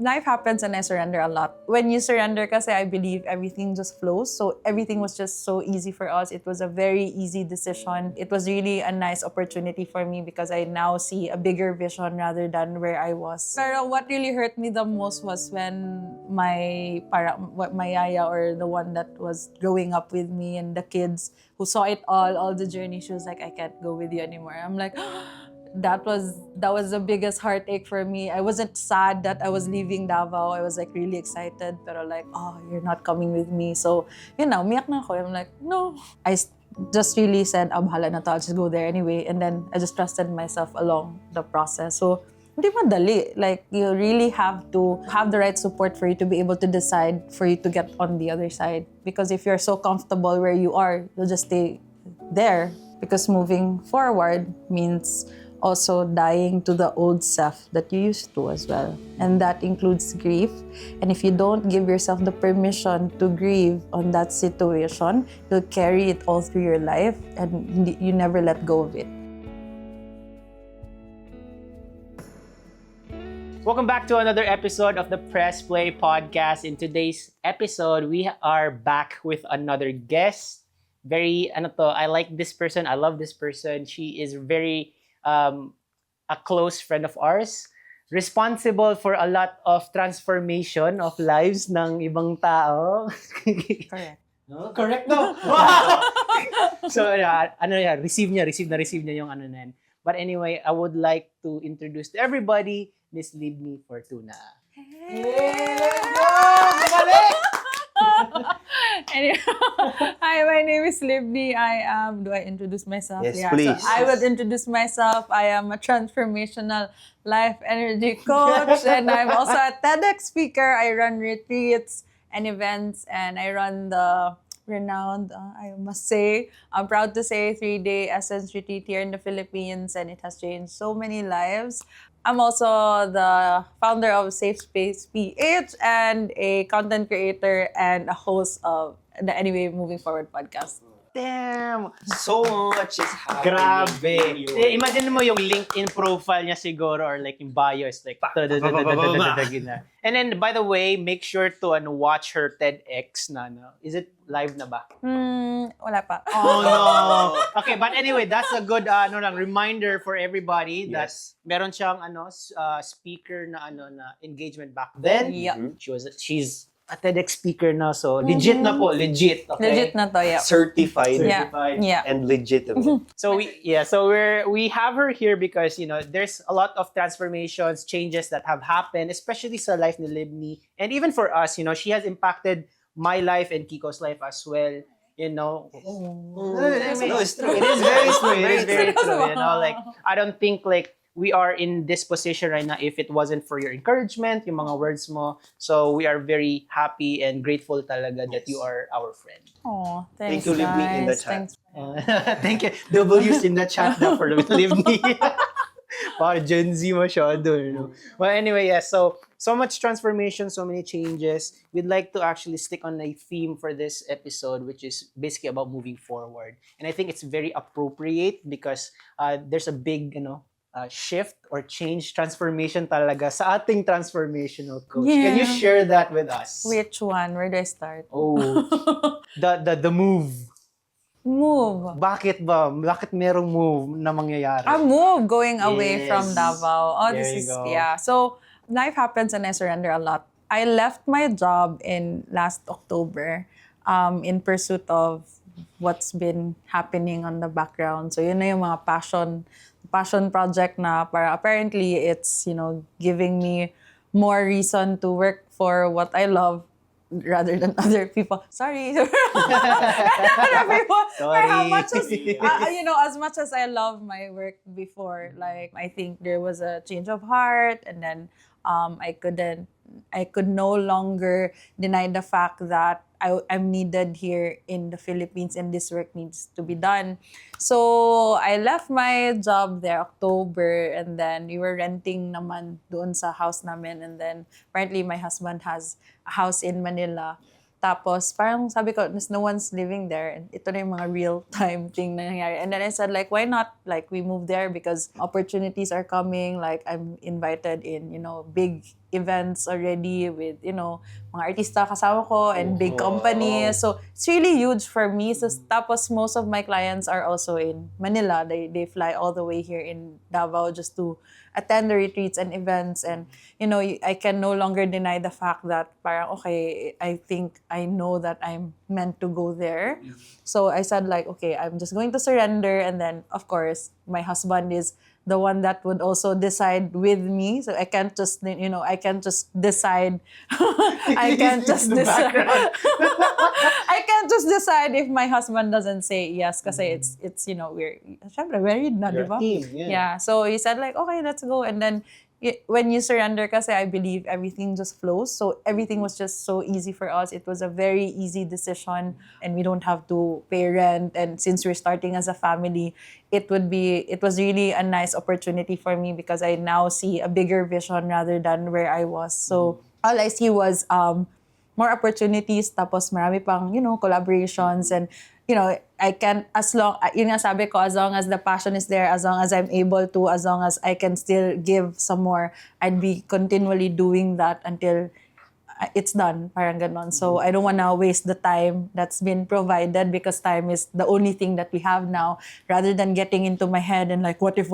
life happens and I surrender a lot. When you surrender kasi, I believe everything just flows. So everything was just so easy for us. It was a very easy decision. It was really a nice opportunity for me because I now see a bigger vision rather than where I was. Pero what really hurt me the most was when my yaya, or the one that was growing up with me, and the kids who saw it all the journey, she was like, I can't go with you anymore. I'm like, that was the biggest heartache for me. I wasn't sad that I was leaving Davao. I was like really excited, pero like, oh, you're not coming with me. So, umiyak na ako. I'm like, no. I just really said, bahala na to. I'll just go there anyway. And then I just trusted myself along the process. So, hindi madali. Like, you really have to have the right support for you to be able to decide for you to get on the other side. Because if you're so comfortable where you are, you'll just stay there. Because moving forward means also dying to the old self that you used to as well. And that includes grief. And if you don't give yourself the permission to grieve on that situation, you'll carry it all through your life and you never let go of it. Welcome back to another episode of the Press Play podcast. In today's episode, we are back with another guest. I like this person. I love this person. She is very a close friend of ours, responsible for a lot of transformation of lives ng ibang tao. Correct. No? Correct, no? Wow! So, receive niya yung ano na yan. But anyway, I would like to introduce to everybody Miss Libni Fortuna. Hey! Let's go! Bumalik! Anyway, hi, my name is Libni. Do I introduce myself? Yes, Yeah, please. So I will introduce myself. I am a transformational life energy coach, and I'm also a TEDx speaker. I run retreats and events, and I run the renowned, I must say, I'm proud to say, 3-day Essence retreat here in the Philippines, and it has changed so many lives. I'm also the founder of Safe Space PH and a content creator and a host of the Anyway Moving Forward podcast. Damn! So much is happening. Grabe. Imagine mo yung LinkedIn profile niya siguro or like yung bio is like And then by the way, make sure to watch her TEDx na. Is it live na ba? Wala pa. Oh no. Okay, but anyway, that's a good reminder for everybody that meron siyang speaker na engagement back then. Yeah. She's a TEDx speaker na, so legit na po, legit. Okay? Legit na to, yeah. Certified Yeah. and legitimate. So we have her here because there's a lot of transformations, changes that have happened, especially sa life ni Libni, and even for us, she has impacted my life and Kiko's life as well. No, it's true. It is very true. It is very true. Like I don't think like we are in this position right now if it wasn't for your encouragement, yung mga words mo. So we are very happy and grateful talaga that you are our friend. Oh, thanks, Thank you, Libni, in the guys. chat. Thanks. Thank you. W's in the chat na for Libni. Para Gen Z masyado. Well, anyway, yes. So much transformation, so many changes. We'd like to actually stick on a theme for this episode, which is basically about moving forward. And I think it's very appropriate because there's a big, shift or change, transformation talaga sa ating transformational coach. Yeah. Can you share that with us? Which one? Where do I start? Oh, the move. Move. Bakit ba? Bakit merong move na mangyayari? A move going away Yes. from Davao. Oh, There this is, you go. yeah. So, life happens and I surrender a lot. I left my job in last October in pursuit of what's been happening on the background. So, yun na yung mga passion project na para apparently it's, giving me more reason to work for what I love rather than other people. Sorry. Other people. Sorry. How much as, as much as I love my work before, like, I think there was a change of heart, and then I could no longer deny the fact that I'm needed here in the Philippines and this work needs to be done. So I left my job there October, and then we were renting naman doon sa house namin, and then apparently my husband has a house in Manila. Tapos parang sabi ko, no one's living there, and ito na yung mga real-time thing na nangyari. And then I said, like, why not, like, we move there because opportunities are coming, like, I'm invited in, big events already with, mga artista kasama ko and big companies. So, it's really huge for me. So, tapos most of my clients are also in Manila. They fly all the way here in Davao just to attend the retreats and events. And, I can no longer deny the fact that parang, okay, I think I know that I'm meant to go there. So, I said like, okay, I'm just going to surrender. And then, of course, my husband is the one that would also decide with me. So I can't just, I can't just decide. I can't just decide. I can't just decide if my husband doesn't say yes kasi it's we're syempre married na, You're di ba? a team, yeah. So he said like, okay, let's go. And then when you surrender kasi, I believe everything just flows. So everything was just so easy for us. It was a very easy decision and we don't have to pay rent. And since we're starting as a family, it was really a nice opportunity for me because I now see a bigger vision rather than where I was. So all I see was more opportunities, tapos marami pang, collaborations and, I can, as long as the passion is there, as long as I'm able to, as long as I can still give some more, I'd be continually doing that until it's done, parang ganon. So I don't want to waste the time that's been provided because time is the only thing that we have now, rather than getting into my head and like, what if?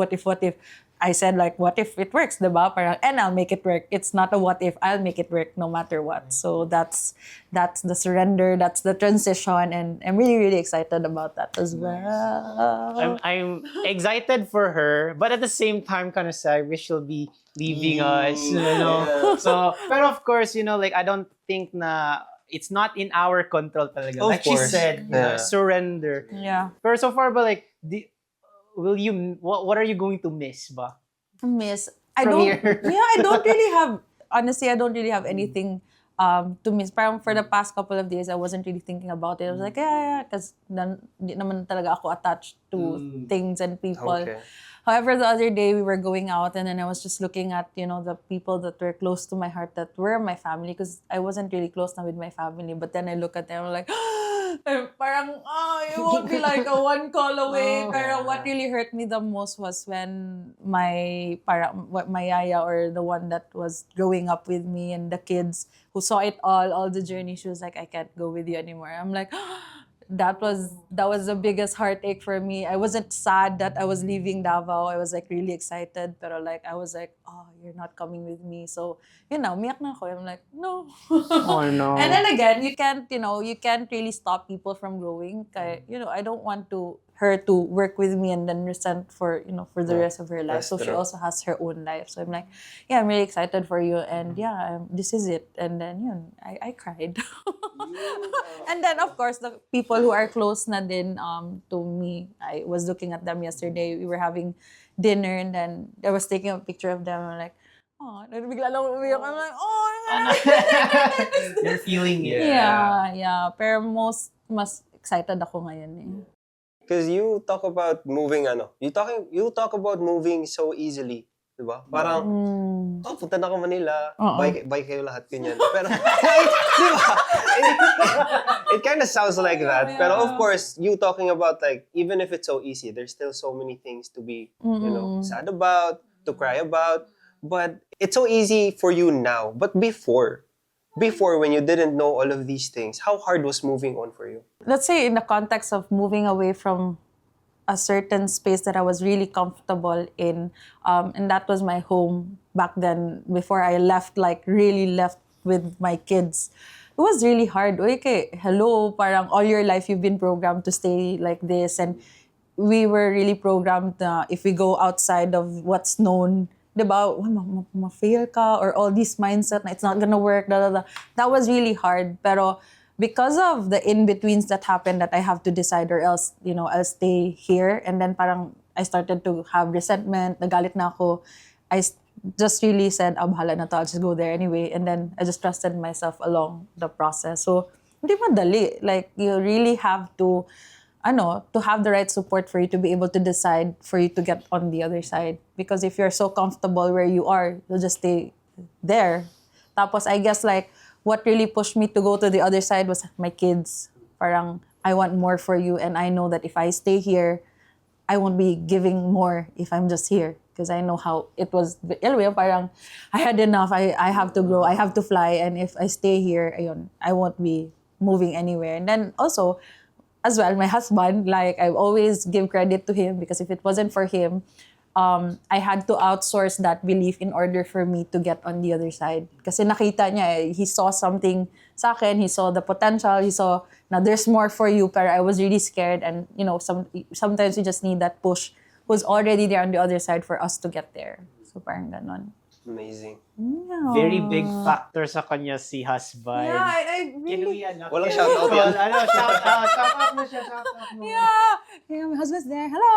I said like, what if it works, diba? Parang, and I'll make it work. It's not a what if, I'll make it work no matter what. So that's the surrender, that's the transition, and I'm really, really excited about that as well. I'm excited for her, but at the same time, kind of sad, we she'll be leaving us, Yeah. So, but of course, like I don't think na it's not in our control talaga. Of Like she course. said, Yeah. surrender. Yeah. But so far, but like, what are you going to miss ba? Miss. From here. I don't really have, honestly, I don't really have anything to miss. Parang for the past couple of days, I wasn't really thinking about it. I was like, yeah, because di naman talaga ako attached to things and people. Okay. However, the other day we were going out and then I was just looking at, the people that were close to my heart that were my family because I wasn't really close now with my family. But then I look at them, I'm like, parang, it won't be like a one call away. Pero what really hurt me the most was when my yaya, or the one that was growing up with me, and the kids who saw it all the journey, she was like, I can't go with you anymore. I'm like, that was the biggest heartache for me. I wasn't sad that I was leaving Davao. I was like really excited, pero like I was like, oh, you're not coming with me. So, umiyak na ako. I'm like, no. Oh no. And then again, you can't really stop people from growing. Kaya, I don't want her to work with me and then resent for the rest of her life. That's So she true. also has her own life. So I'm like, yeah, I'm really excited for you, and this is it. And then I cried. And then of course the people who are close na din to me, I was looking at them yesterday. We were having dinner and then I was taking a picture of them. I'm like, oh, bigla lang umiyak. I'm like, oh. You're feeling it. Yeah. Pero mas excited ako ngayon eh. Because you talk about moving, you talk about moving so easily, di ba? Parang, punta na ako Manila, bye kayo lahat, ganyan. Pero, di ba? It kind of sounds like that. Pero of course, you talking about like, even if it's so easy, there's still so many things to be, sad about, to cry about. But it's so easy for you now. But before, when you didn't know all of these things, how hard was moving on for you? Let's say in the context of moving away from a certain space that I was really comfortable in, and that was my home back then before I really left with my kids. It was really hard. Okay, hello, parang all your life you've been programmed to stay like this, and we were really programmed na if we go outside of what's known, diba, ma-fail ka, or all this mindset na it's not gonna work, That was really hard. Pero because of the in-betweens that happened, that I have to decide or else, I'll stay here. And then parang I started to have resentment, nagalit na ako. I just really said, bahala na to, I'll just go there anyway. And then I just trusted myself along the process. So, hindi madali. Like, you really have to have the right support for you to be able to decide for you to get on the other side. Because if you're so comfortable where you are, you'll just stay there. Tapos, I guess like, what really pushed me to go to the other side was my kids. Parang, I want more for you, and I know that if I stay here, I won't be giving more if I'm just here. because I know how it was. Anyway, parang I had enough. I have to grow. I have to fly. And if I stay here, ayun, I won't be moving anywhere. And then also, as well, my husband, like I always give credit to him because if it wasn't for him, I had to outsource that belief in order for me to get on the other side. Kasi nakita niya, he saw something sa akin, he saw the potential, he saw na there's more for you, pero I was really scared. And sometimes you just need that push who's already there on the other side for us to get there. So parang ganon. Amazing. Yeah. Very big factor sa kanya si husband. Yeah, I really... Walang shoutout yan. Shout out mo siya, shout out mo. Yeah, my husband's there. Hello.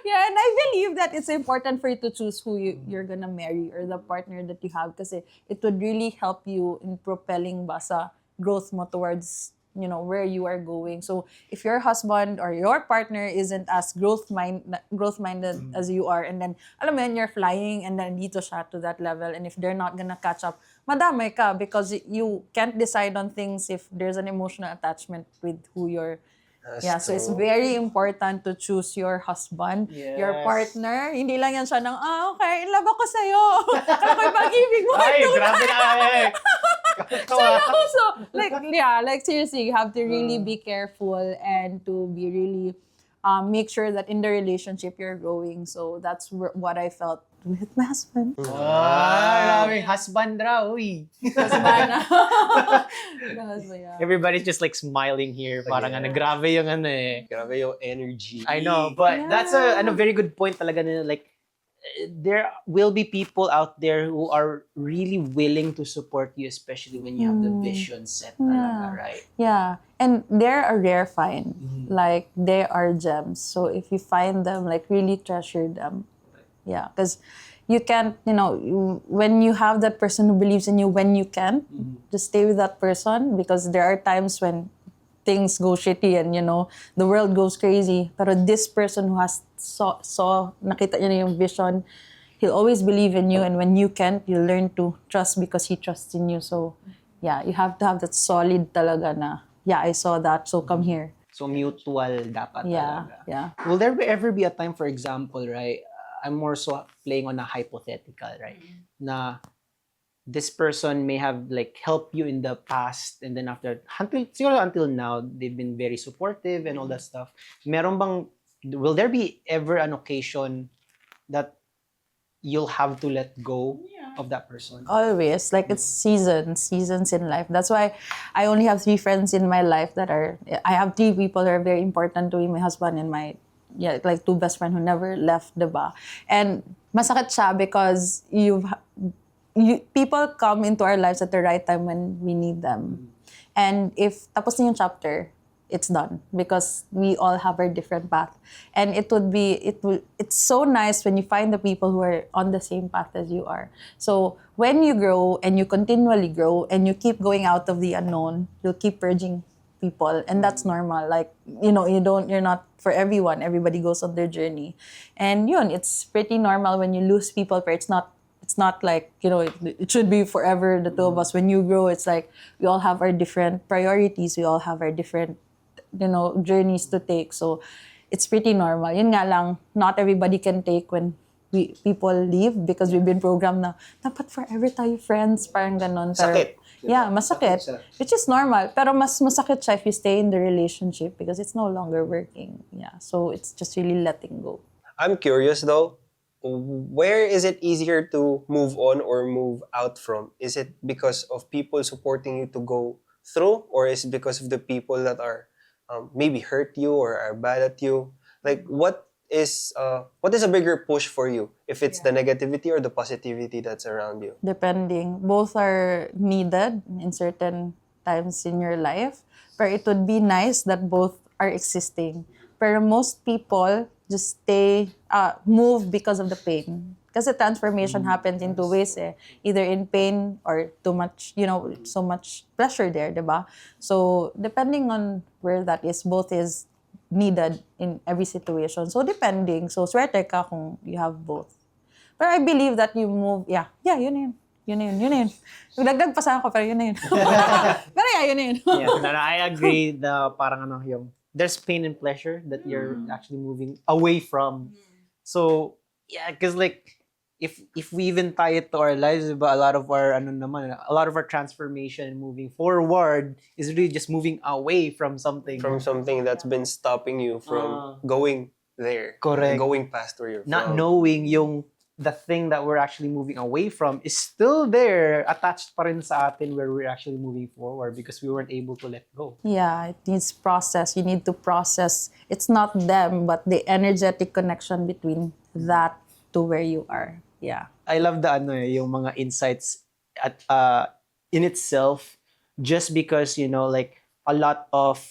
Yeah, and I believe that it's important for you to choose who you're gonna marry or the partner that you have kasi it would really help you in propelling ba sa growth mo towards where you are going. So if your husband or your partner isn't as growth-minded as you are, and then alam mo yun, you're flying and then dito siya to that level, and if they're not gonna catch up, madamay ka because you can't decide on things if there's an emotional attachment with who you're. That's So it's true. very important to choose your husband, your Yes. partner. Hindi lang yan siya ng, okay, in love ako sa'yo. Ako'y pag-ibig mo. Ay, grabe na eh. So, like seriously, you have to really be careful and to be really make sure that in the relationship you're growing. So that's what I felt with my husband. Maraming husband raw, uy. Husband. The husband, yeah. Everybody's just like smiling here. Parang grabe yung eh. Grabe yung energy. I know, but that's a very good point talaga na like there will be people out there who are really willing to support you, especially when you have the vision set talaga, right? Yeah, and they're a rare find. Like, they are gems. So if you find them, like, really treasure them. Yeah, because you can't, when you have that person who believes in you when you can't, just stay with that person because there are times when things go shitty and, the world goes crazy. Pero this person who has saw nakita niya na yung vision, he'll always believe in you, and when you can't, you'll learn to trust because he trusts in you. So, yeah, you have to have that solid talaga na, yeah, I saw that, so come here. So mutual dapat talaga. Yeah. Will there ever be a time, for example, right? I'm more so playing on a hypothetical, right? Na this person may have like helped you in the past, and then until now, they've been very supportive and all that stuff. Will there be ever an occasion that you'll have to let go of that person? Always. Like, it's seasons in life. That's why I only have 3 friends in my life I have 3 people that are very important to me, my husband and my, like 2 best friends who never left, diba? And masakit siya because people come into our lives at the right time when we need them. And if tapos na yung chapter, it's done because we all have our different path. And it's so nice when you find the people who are on the same path as you are. So when you grow and you continually grow and you keep going out of the unknown, you'll keep purging people, and that's normal. Like, you're not for everyone. Everybody goes on their journey. And it's pretty normal when you lose people, but it's not like, it should be forever, the 2 of us. When you grow, it's like we all have our different priorities. We all have our different, journeys to take. So it's pretty normal. Yun nga lang, not everybody can take when people leave because we've been programmed na, dapat forever tayo friends, parang ganon. Pero, Sakit. Yeah, masakit. Which is normal. Pero mas masakit siya if you stay in the relationship because it's no longer working. Yeah, so it's just really letting go. I'm curious though, where is it easier to move on or move out from? Is it because of people supporting you to go through, or is it because of the people that are maybe hurt you or are bad at you? Like, what is a bigger push for you? If it's the negativity or the positivity that's around you? Depending. Both are needed in certain times in your life. But it would be nice that both are existing. But most people just move because of the pain. Kasi transformation happens in 2 ways eh. Either in pain or too much, so much pressure there, diba? So, depending on where that is, both is needed in every situation. So, depending. So, swerte ka kung you have both. But I believe that you move, yun na yun. Yun na yun. Nagdagdag pa sana ko, pero yun na yun. Pero yun na yun. Yeah, I agree na parang yung there's pain and pleasure that you're actually moving away from So, yeah, because like, if we even tie it to our lives, diba, a lot of our transformation moving forward is really just moving away from something. From something that's been stopping you from going there. Correct. Going past where you're Not from. knowing the thing that we're actually moving away from is still there, attached pa rin sa atin where we're actually moving forward because we weren't able to let go. Yeah, it needs process. You need to process. It's not them, but the energetic connection between that to where you are. Yeah. I love the yung mga insights at in itself, just because like a lot of,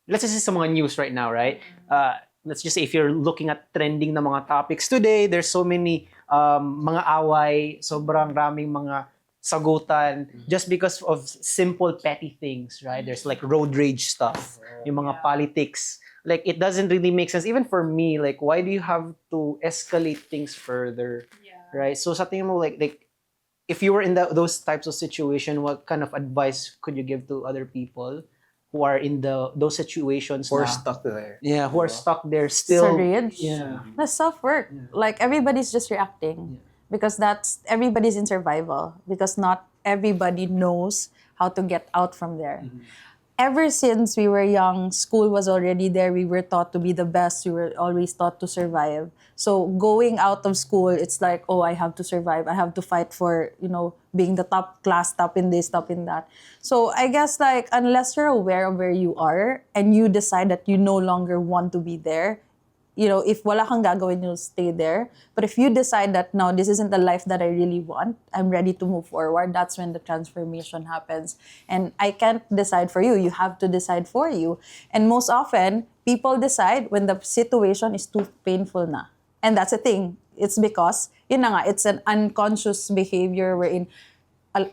let's just say sa mga news right now, right? Let's just say if you're looking at trending na mga topics today, there's so many mga away, sobrang raming mga sagutan just because of simple petty things, right? There's like road rage stuff, yung mga politics. Like, it doesn't really make sense. Even for me, like, why do you have to escalate things further? Right? So sa tingin mo, like if you were in those types of situation, what kind of advice could you give to other people who are in those situations Or na, stuck there. yeah, who are stuck there still? Rage. Yeah. That's self-work. Like, everybody's just reacting because everybody's in survival because not everybody knows how to get out from there. Ever since we were young, school was already there. We were taught to be the best. We were always taught to survive. So going out of school, it's like, oh, I have to survive. I have to fight for, being the top class, top in this, top in that. So I guess, like, unless you're aware of where you are and you decide that you no longer want to be there, if wala kang gagawin, you'll stay there. But if you decide that, no, this isn't the life that I really want, I'm ready to move forward, that's when the transformation happens. And I can't decide for you. You have to decide for you. And most often, people decide when the situation is too painful na. And that's the thing. It's because, it's an unconscious behavior wherein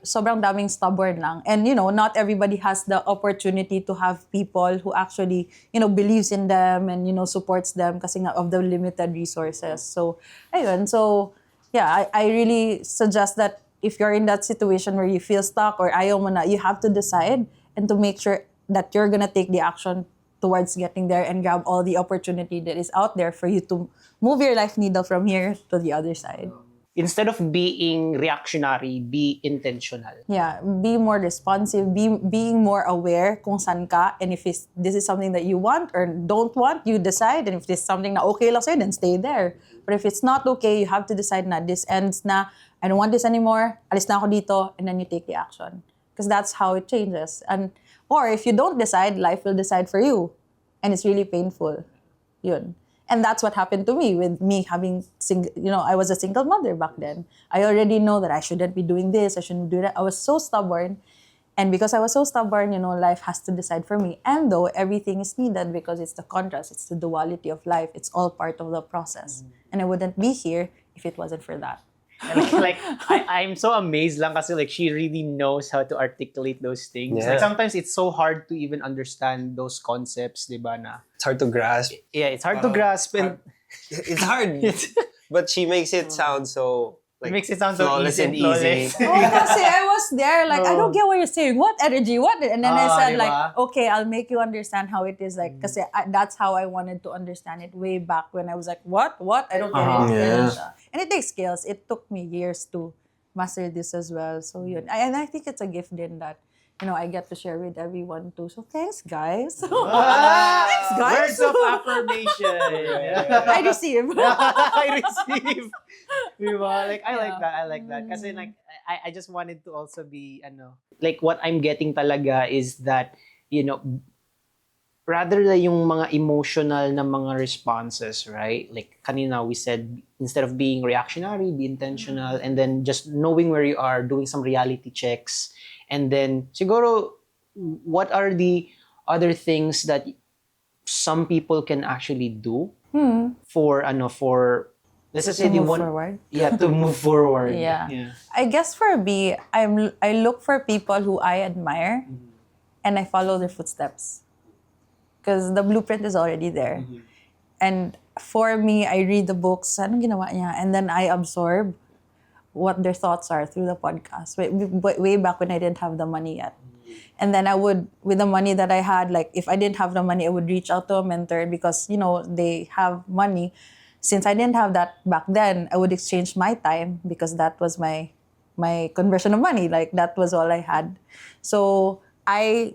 sobrang daming stubborn lang. And, not everybody has the opportunity to have people who actually, believes in them and, supports them kasi nga of the limited resources. So, ayun. So, yeah, I really suggest that if you're in that situation where you feel stuck or ayaw mo na, you have to decide and to make sure that you're gonna take the action towards getting there and grab all the opportunity that is out there for you to move your life needle from here to the other side. Instead of being reactionary, be intentional. Yeah, be more responsive, being more aware kung saan ka, and if this is something that you want or don't want, you decide. And if this is something na okay lang sa'yo, then stay there. But if it's not okay, you have to decide na this ends na, I don't want this anymore, alis na ako dito, and then you take the action. Because that's how it changes. Or if you don't decide, life will decide for you. And it's really painful. Yun. And that's what happened to me with me having, I was a single mother back then. I already know that I shouldn't be doing this, I shouldn't do that. I was so stubborn. And because I was so stubborn, life has to decide for me. And though everything is needed because it's the contrast, it's the duality of life, it's all part of the process. And I wouldn't be here if it wasn't for that. I'm so amazed lang kasi like she really knows how to articulate those things. Yeah. Like sometimes it's so hard to even understand those concepts, di ba na? It's hard to grasp. Yeah, it's hard to grasp and It's hard. But she makes it sound so it makes it sound so flawless easy and and flawless. easy. Oh, kasi I was there, like, I don't get what you're saying. What energy? What? And then I said, diba? like, okay, I'll make you understand how it is. Like, kasi that's how I wanted to understand it way back when I was like, what? I don't get it. Yeah. And it takes skills. It took me years to master this as well. So, yun. And I think it's a gift then that, I get to share with everyone too. So, thanks, guys. Thanks, guys. Words of affirmation. I receive. I receive. Diba? Like, I like that. Kasi like, I just wanted to also be, like what I'm getting talaga is that, rather than yung mga emotional na mga responses, right? Like, kanina we said, instead of being reactionary, be intentional, and then just knowing where you are, doing some reality checks, and then, siguro, what are the other things that some people can actually do for let's just say To they move want forward. Yeah, to move forward. Yeah. I guess for me, I look for people who I admire and I follow their footsteps. Because the blueprint is already there. And for me, I read the books, anong ginawa niya? And then I absorb what their thoughts are through the podcast. Way back when I didn't have the money yet. And then I would, with the money that I had, like if I didn't have the money, I would reach out to a mentor because, they have money. since I didn't have that back then, I would exchange my time because that was my conversion of money. Like that was all I had. So I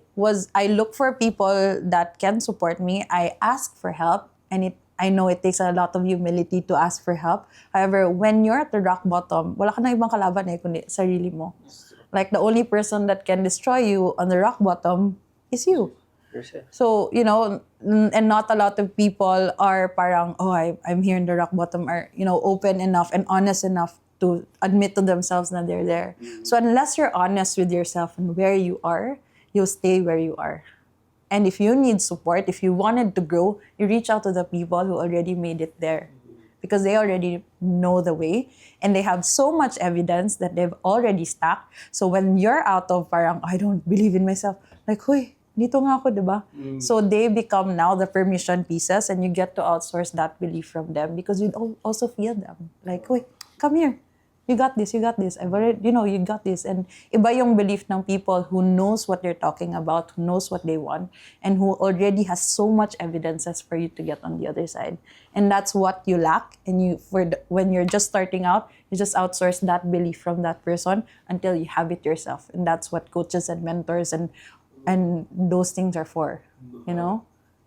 look for people that can support me. I ask for help, and I know it takes a lot of humility to ask for help. However, when you're at the rock bottom, wala ka na ibang kalaban kundi sarili mo. Like the only person that can destroy you on the rock bottom is you. So, and not a lot of people are parang, I'm here in the rock bottom, are, open enough and honest enough to admit to themselves that they're there. So unless you're honest with yourself and where you are, you'll stay where you are. And if you need support, if you wanted to grow, you reach out to the people who already made it there. Because they already know the way and they have so much evidence that they've already stacked. So when you're out of parang, I don't believe in myself, like, huy, dito nga ako, diba? So they become now the permission pieces and you get to outsource that belief from them because you also feel them. Like, huy, come here. You got this. I've already, you got this. And iba yung belief ng people who knows what they're talking about, who knows what they want, and who already has so much evidences for you to get on the other side. And that's what you lack. And when you're just starting out, you just outsource that belief from that person until you have it yourself. And that's what coaches and mentors and those things are for,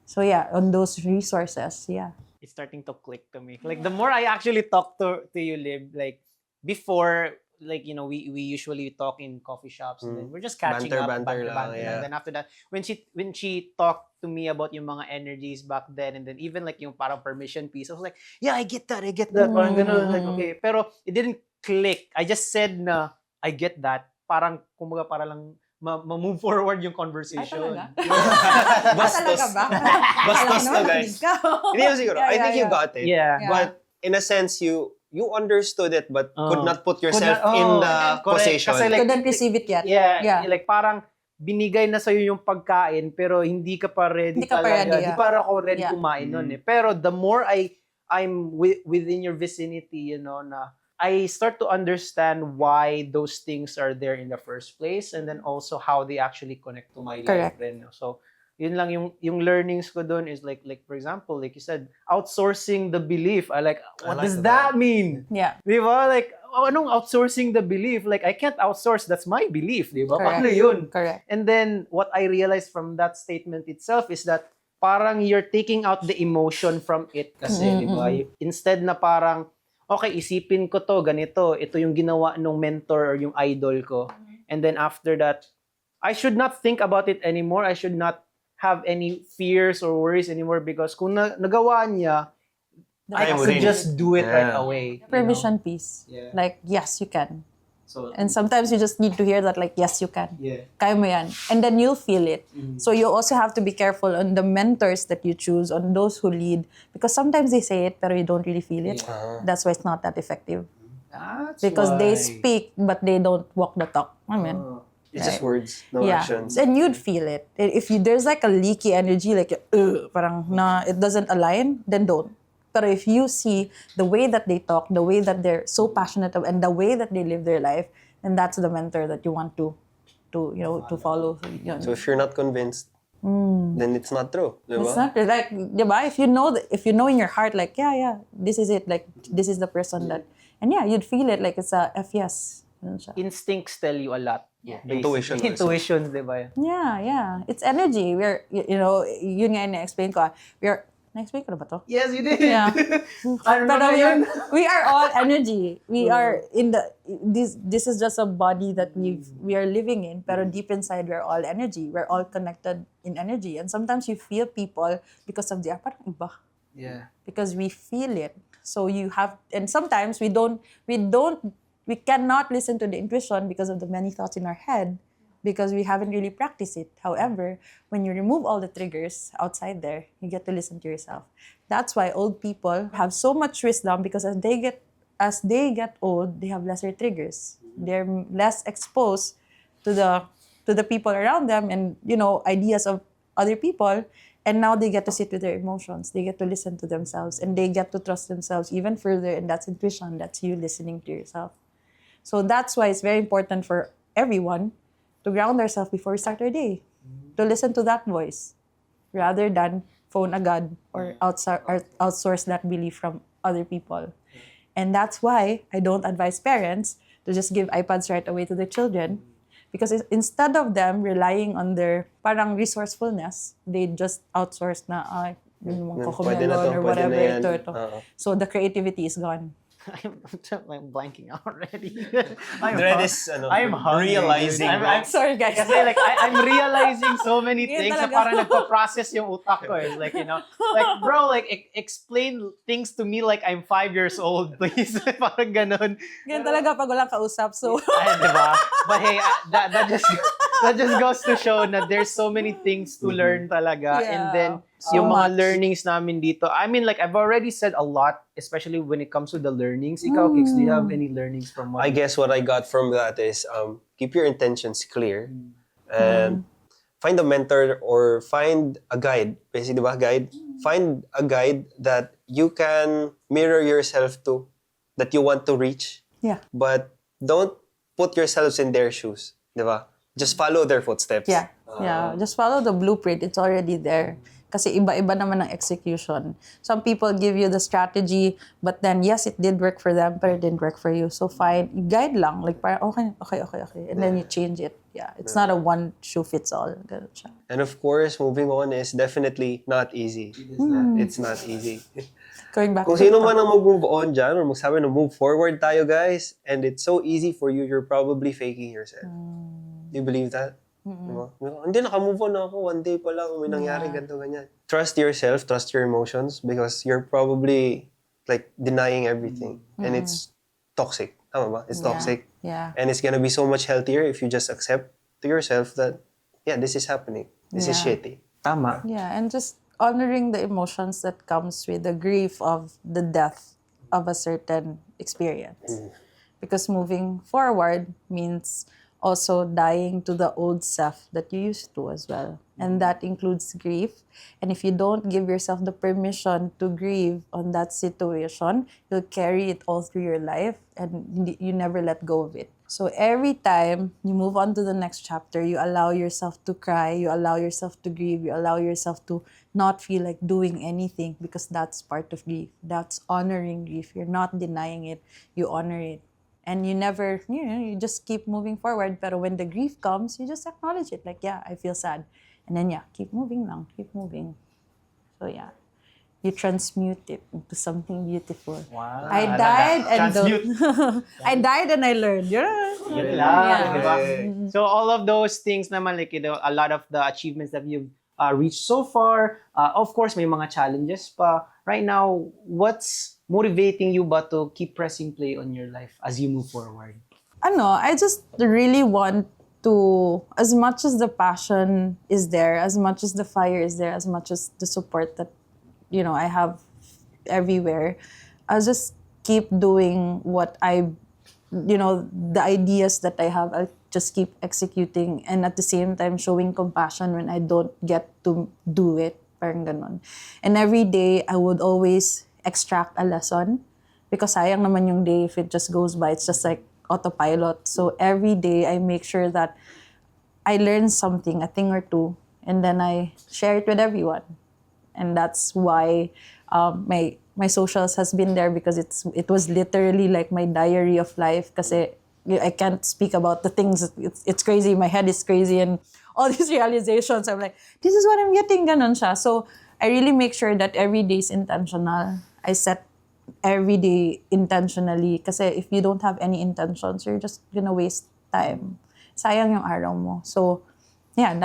So yeah, on those resources, yeah. It's starting to click to me. Like the more I actually talk to you, Lib, like before, like, we usually talk in coffee shops and then we're just catching banter up. lang, yeah. And then after that, when she talked to me about yung mga energies back then, and then even like yung parang permission piece, I was like, yeah, I get that. Parang ganun, like, okay. Pero it didn't click. I just said na, I get that. Parang, kumbaga, para lang ma-move forward yung conversation. Talaga? Bastos. Talaga ba? Bastos to, guys. Hindi mo siguro. I think you yeah. got it. Yeah. But in a sense, you understood it but could not put yourself in the position. Kasi like, couldn't receive it yet. Yeah. Like parang binigay na sa'yo yung pagkain pero hindi ka pa ready talaga. Hindi pa ako ready kumain nun eh. Pero the more I'm within your vicinity, na I start to understand why those things are there in the first place and then also how they actually connect to my life rin. So, yun lang yung learnings ko doon is like for example, like you said, outsourcing the belief. What does that mean? Yeah. Di ba? Like, anong outsourcing the belief? Like, I can't outsource. That's my belief. Di ba? Correct. Paano yun? Correct. And then, what I realized from that statement itself is that parang you're taking out the emotion from it kasi, di ba? Instead na parang, okay, isipin ko to, ganito. Ito yung ginawa nung mentor or yung idol ko. And then after that, I should not think about it anymore. I should not have any fears or worries anymore because kung nagawa niya, I could just do it right away. Permission piece. Yeah. Like, yes, you can. So, And sometimes you just need to hear that, like, yes, you can. yeah. Kaya mo yan. And then you'll feel it. So you also have to be careful on the mentors that you choose, on those who lead. Because sometimes they say it, pero you don't really feel it. That's why it's not that effective. That's Because why. they speak, but they don't walk the talk. Amen. It's just words, no Yeah. actions. And you'd feel it. If there's like a leaky energy, like, parang it doesn't align, then don't. But if you see the way that they talk, the way that they're so passionate and the way that they live their life, then that's the mentor that you want to follow. So if you're not convinced, then it's not true. Diba? It's not like, diba? If you know in your heart, like, yeah, this is it. Like, this is the person that, and yeah, you'd feel it. Like, it's a F yes. Instincts tell you a lot. Yeah. Intuition. Intuitions, di ba? Yeah. It's energy. We're, yun nga na-explain ko. Na-explain ko na ba to? Yes, you did. Yeah. Ano Pero na yun? we are all energy. We are in this is just a body that we are living in, pero deep inside we're all energy. We're all connected in energy. And sometimes you feel people because of parang iba. Yeah. Because we feel it. So and sometimes we cannot listen to the intuition because of the many thoughts in our head, because we haven't really practiced it. However, when you remove all the triggers outside there, you get to listen to yourself. That's why old people have so much wisdom, because as they get old, they have lesser triggers. They're less exposed to the people around them and ideas of other people. And now they get to sit with their emotions. They get to listen to themselves, and they get to trust themselves even further. And that's intuition. That's you listening to yourself. So that's why it's very important for everyone to ground ourselves before we start our day, to listen to that voice, rather than phone agad or outsource that belief from other people. And that's why I don't advise parents to just give iPads right away to their children. Because instead of them relying on their parang resourcefulness, they just outsource na, yun yung Pwede na to, or pwede whatever, na yan. ito. So the creativity is gone. I'm blanking out already. Dredd is I'm hungry, realizing. dude. I'm Sorry, guys. Kasi like I'm realizing so many Yan things na talaga. parang nagpa-process yung utak ko. It's like, like bro, like explain things to me like I'm 5 years old, please. Parang ganun. Ganyan talaga pag walang kausap. So, Ay, diba? But hey, that just goes to show na there's so many things to learn talaga. Yeah. And then So yung mga much. learnings namin dito. I mean, like I've already said a lot, especially when it comes to the learnings. Ikaw, Kix, do you have any learnings from what? I guess what I got from that is keep your intentions clear and find a mentor or find a guide. Basically, diba? Guide. Find a guide that you can mirror yourself to, that you want to reach. yeah. But don't put yourselves in their shoes. Diba? Just follow their footsteps. Yeah. Yeah. Just follow the blueprint. It's already there. Kasi iba-iba naman ang execution. Some people give you the strategy, but then, yes, it did work for them, but it didn't work for you. So, fine. Guide lang. Like, parang, okay. And then you change it. Yeah. It's not a one shoe fits all. Ganun siya. And of course, moving on is definitely not easy. It's not easy. Going back Kung to sino man ang mag-move on dyan or magsabi na move forward tayo, guys, and it's so easy for you, you're probably faking yourself. Do you believe that? Diba? Hindi, naka-move on na ako. One day pa lang, may nangyari, ganito, ganyan. Trust yourself, trust your emotions, because you're probably like denying everything. And it's toxic. Tama ba? It's toxic. Yeah. And it's gonna be so much healthier if you just accept to yourself that, yeah, this is happening. This is Yeah. shitty. Tama. Yeah, and just honoring the emotions that comes with the grief of the death of a certain experience. Because moving forward means also dying to the old self that you used to as well. And that includes grief. And if you don't give yourself the permission to grieve on that situation, you'll carry it all through your life and you never let go of it. So every time you move on to the next chapter, you allow yourself to cry, you allow yourself to grieve, you allow yourself to not feel like doing anything because that's part of grief. That's honoring grief. You're not denying it, you honor it. And you never, you just keep moving forward. But when the grief comes, you just acknowledge it. Like, yeah, I feel sad. And then, yeah, keep moving lang, keep moving. So, yeah. You transmute it into something beautiful. Wow. I died and Transmute. I died and I learned. Yeah. Yun lang, Yeah. diba? So all of those things naman, like, a lot of the achievements that you've reached so far, of course, may mga challenges pa. Right now, what's motivating you ba to keep pressing play on your life as you move forward? I just really want to, as much as the passion is there, as much as the fire is there, as much as the support that, I have everywhere, I'll just keep doing what the ideas that I have, I'll just keep executing and at the same time showing compassion when I don't get to do it. Parang ganon. And every day, I would always extract a lesson because sayang naman yung day if it just goes by. It's just like autopilot. So every day, I make sure that I learn something, a thing or two, and then I share it with everyone. And that's why my socials has been there because it was literally like my diary of life kasi I can't speak about the things. It's crazy. My head is crazy and all these realizations. I'm like, this is what I'm getting. Ganon siya. So I really make sure that every day is intentional. I set every day intentionally kasi if you don't have any intentions, you're just gonna waste time. Sayang yung araw mo. So yeah,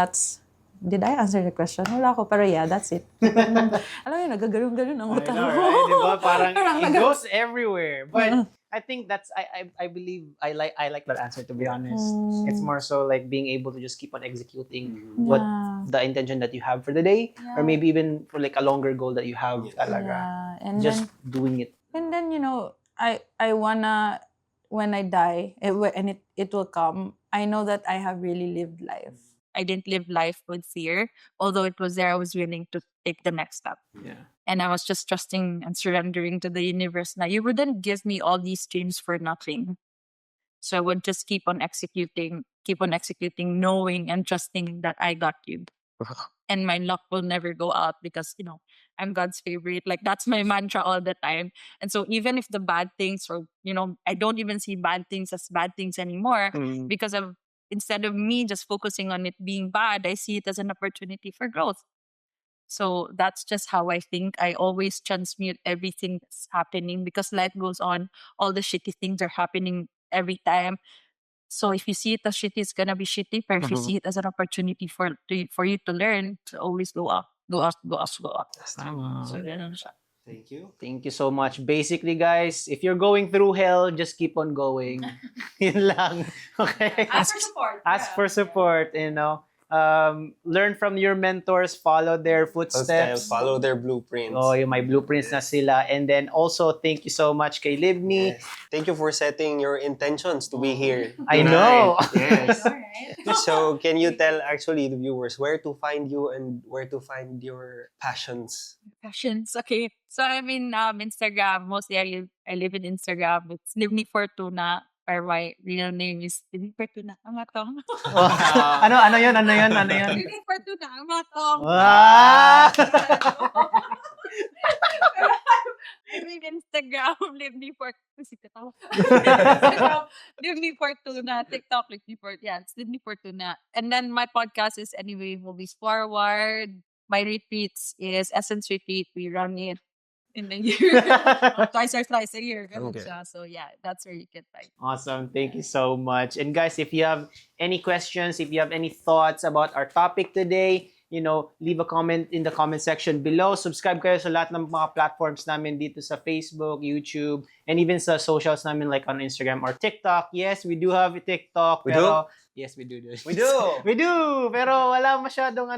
did I answer the question? Wala ko, pero yeah, that's it. Alam mo yun, nagaganon-ganon ang utak I know, ko. right? Diba? Parang it goes everywhere. But I think that's I believe I like that answer, to be honest. It's more so like being able to just keep on executing what the intention that you have for the day, or maybe even for like a longer goal that you have talaga. Yeah, and Just then, doing it. and then I wanna, when I die, it will come, I know that I have really lived life. I didn't live life with fear. Although it was there, I was willing to take the next step. Yeah. And I was just trusting and surrendering to the universe. Now, you wouldn't give me all these dreams for nothing. So I would just keep on executing, knowing and trusting that I got you. and my luck will never go out because, I'm God's favorite. Like, that's my mantra all the time. And so even if the bad things, or, I don't even see bad things as bad things anymore, Mm. because of, instead of me just focusing on it being bad, I see it as an opportunity for growth. So that's just how I think. I always transmute everything that's happening because life goes on. All the shitty things are happening every time. So if you see it as shitty, it's gonna be shitty. But if you see it as an opportunity for you to learn, to always go up, go up, go up, go up. Tama. So ganun siya. Thank you. Thank you so much. Basically, guys, if you're going through hell, just keep on going. Yun lang. Okay? Ask for support. Ask for support, learn from your mentors, follow their footsteps. Follow their blueprints. Oh, yung may blueprints na sila. And then also, thank you so much kay Libni. Yes. Thank you for setting your intentions to be here. I know. Yes. Alright. So, can you tell actually the viewers where to find you and where to find your passions? Passions. Okay. So I'm in Instagram. Mostly I live in Instagram. It's Libni Fortuna, or my real name is Libni Fortuna-Amatong. Oh, ano yun? Libni Fortuna-Amatong. Ah! I'm in Instagram, Libni Instagram, Libni Fortuna, TikTok, it's Libni Fortuna. And then my podcast is Anyway Movies Forward. My retreats is Essence Retreat. We run it in a year. Twice or thrice a year. Ganun Okay. siya. So yeah, that's where you can find. Awesome. Thank you so much. And guys, if you have any questions, if you have any thoughts about our topic today, leave a comment in the comment section below. Subscribe kayo sa lahat ng mga platforms namin dito sa Facebook, YouTube, and even sa socials namin like on Instagram or TikTok. Yes, we do have a TikTok. We pero, Yes, we do. We do! We do! Pero wala masyadong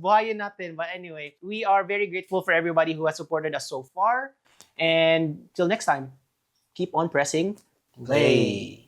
buhayin natin. But anyway, we are very grateful for everybody who has supported us so far. And till next time, keep on pressing play.